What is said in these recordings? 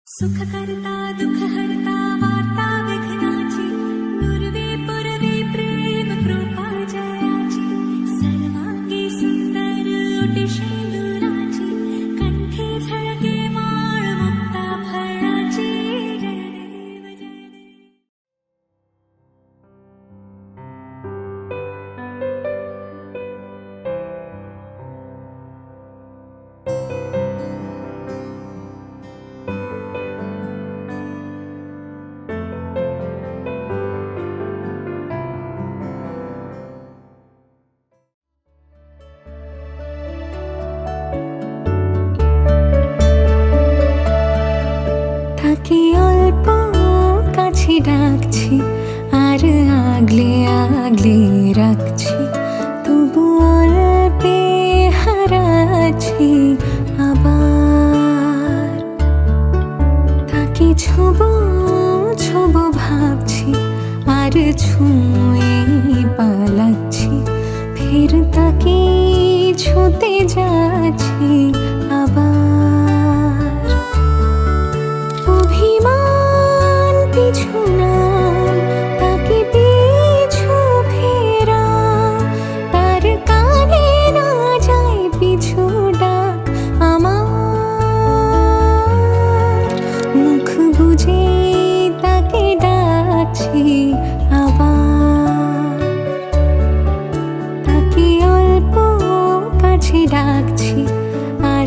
सुख करता दुख हरता वार्ता विघ्नाची नुरवी पुरवी प्रेम कृपा जयाची सर्वांगी सुंदर ओटी शेंदुराची कंठी झळके माळ मुक्ता फळाची जय देव जय देव। তাকে অল্প কাছে ডাকছি আর আগলে আগলে রাখছি তবু অল্পে হারাচ্ছি আবার তাকে ছোবো ছোবো ভাবছি আর ছুঁয়ে পালাচ্ছি ফের তাকে ছুঁতে যাচ্ছি আবার অভিমান পিছু নাম তাকে পিছু ফেরা তার কানে না যায় পিছু ডাক আমার মুখ বুঝে তাকে ডাকছি আবার তাকে অল্প কাছে ডাকছি আর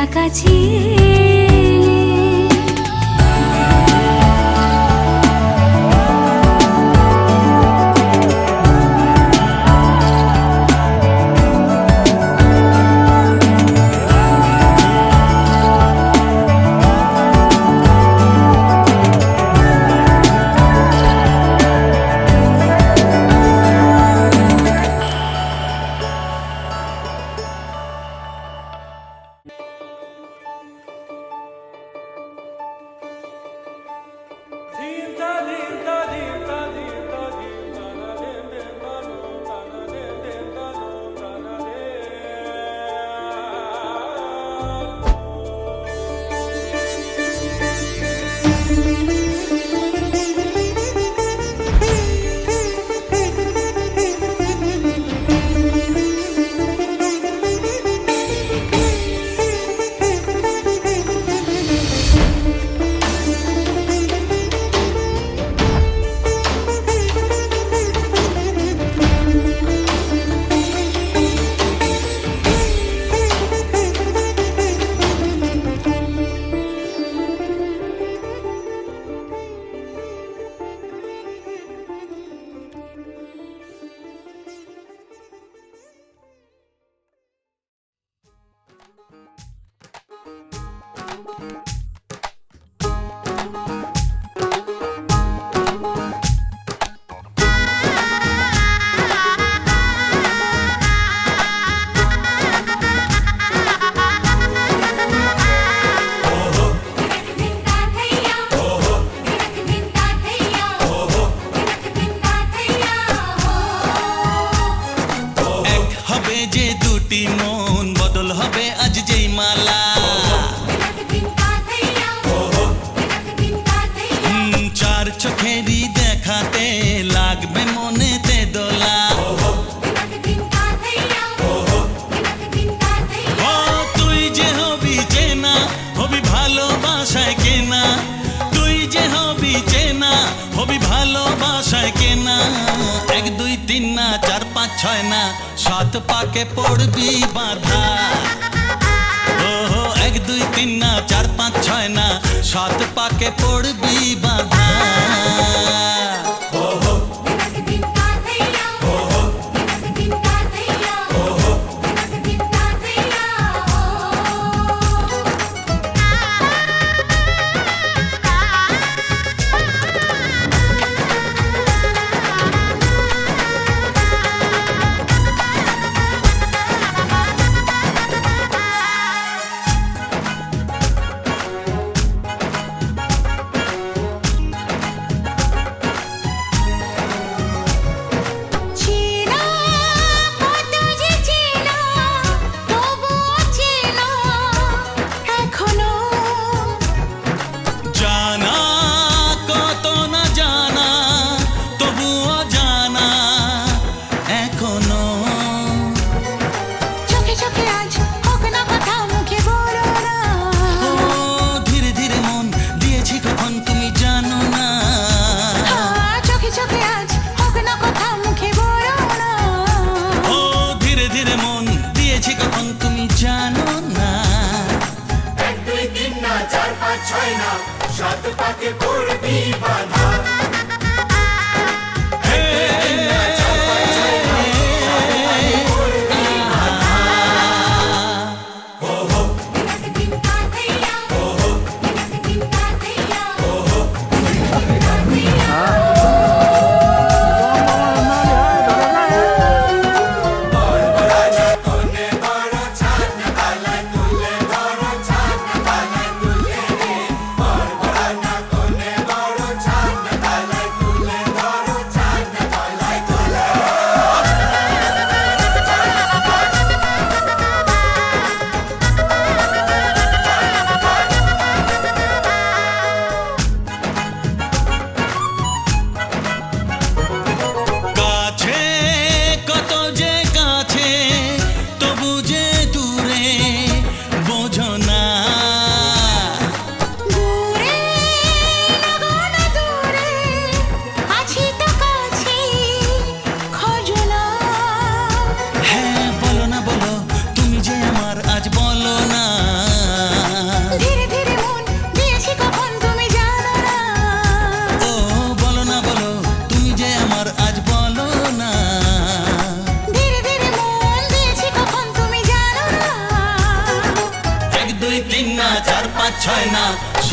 কাছাকাছি মন বদল হবে আজ যেই মালা চার চোখেরই দেখাতে লাগবে মনেতে দোলা তুই যে হবি চেনা হবি ভালোবাসায় কেনা তুই যে হবি চেনা হবি ভালোবাসায় কেনা 1 2 3 না 4 5 6 না 7 পাকে পড়বি বাধা 1 2 3 না 4 5 6 না 7 পাকে পড়বি বাধা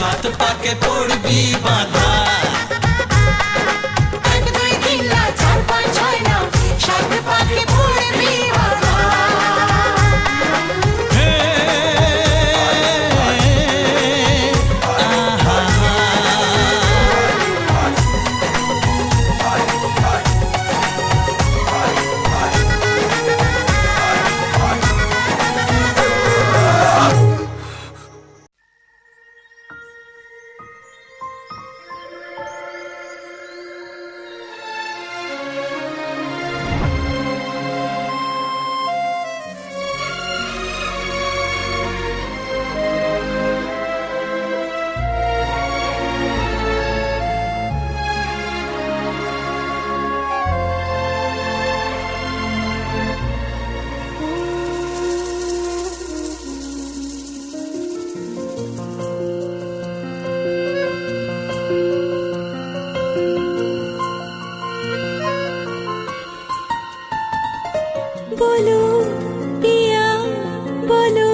সাত পাকে পড়বি বাধা। 1 2 3 না 4 5 6 না 7 পাকে পড়বি বাধা। হে, আহা, বলো পিয়া বলো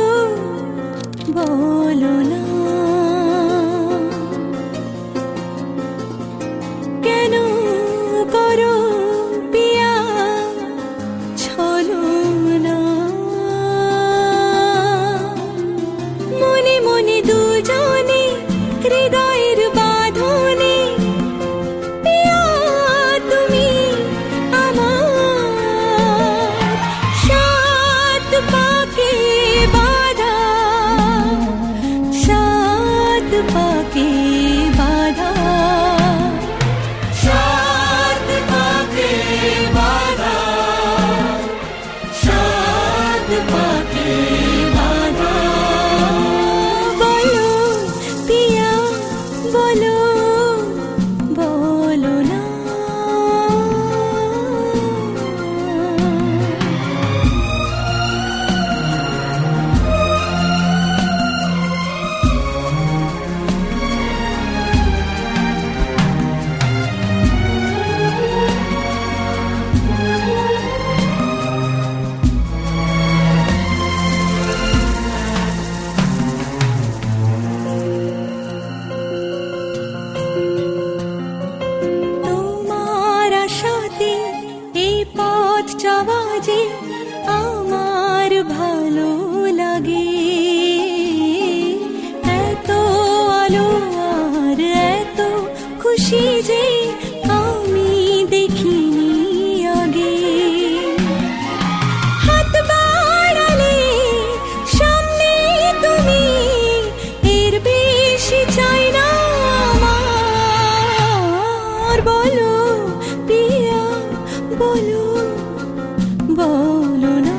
বলো না কেন করো পিয়া ছলো না মনে মনে দুজনে হৃদয়ের বাঁধনে পিয়া তুমি আমার সাত পাকে বাঁধা সাত পাকে বাঁধা সাত পাকে বাঁধা সাত পাকে বাঁধা বলো পিয়া বলো বলো না তোমার আশাতে এই পথ যাওয়া যে আমার ভালো লাগে এত আলো আর এত খুশি যে আমি দেখিনি আগে হাত বাড়ালে সামনে তুমি এর বেশি চাই না আমার বলো পিয়া বলো বলো না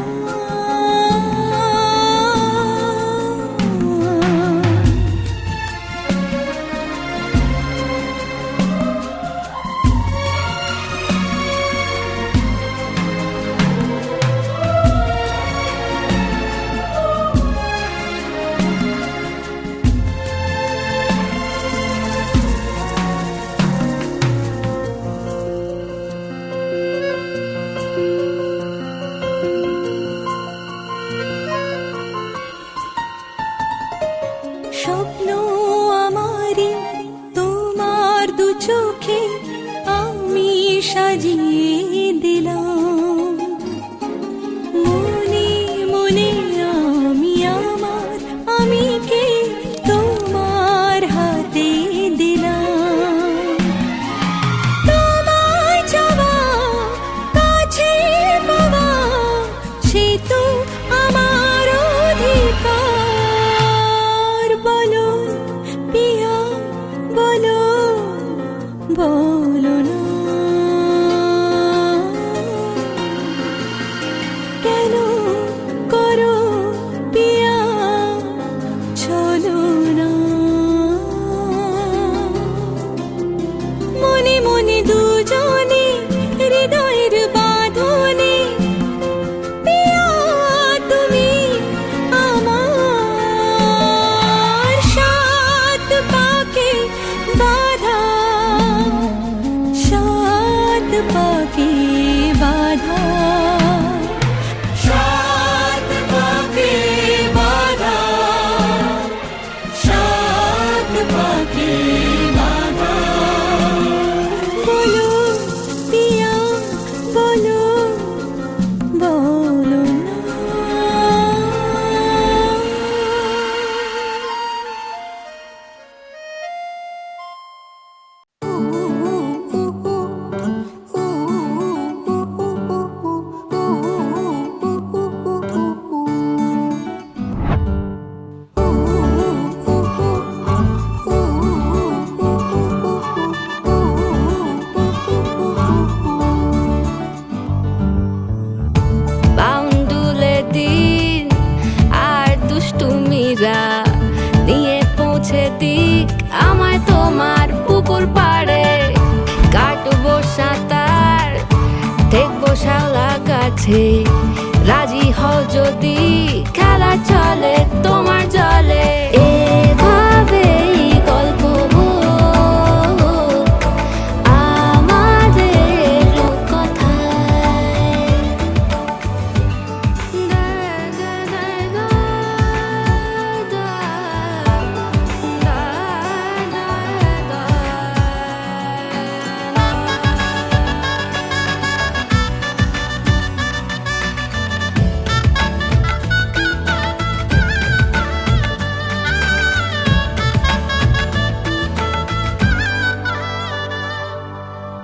স্বপ্ন আমারই তোমার দু চোখে আমি সাজিয়ে দিলাম মনে মনে আমি আমার আমিকে তোমার হাতে দিলাম তোমায় চাওয়া কাছে পাওয়া সে তো আমার অধিকার বলো পিয়া বলো বলো না কেন করো পিয়া ছলো না মনে মনে দুজনে হৃদয়ের বাঁধনে পিয়া তুমি আমার সাত পাকে বাঁধা সাত পাকে বাঁধা সাত পাকে বাঁধা সাত পাকে পাকে বাধা বলো পিয়া বলো বলো না বাউন্ডুলে দিন আর দুষ্টুমিরা নিয়ে পৌঁছে দিক আমায় তোমার পুকুর পাড়ে কাটবো সাঁতার দেখবো শাওলা গাছে রাজি হও যদি খেলা চলে তোমার জলে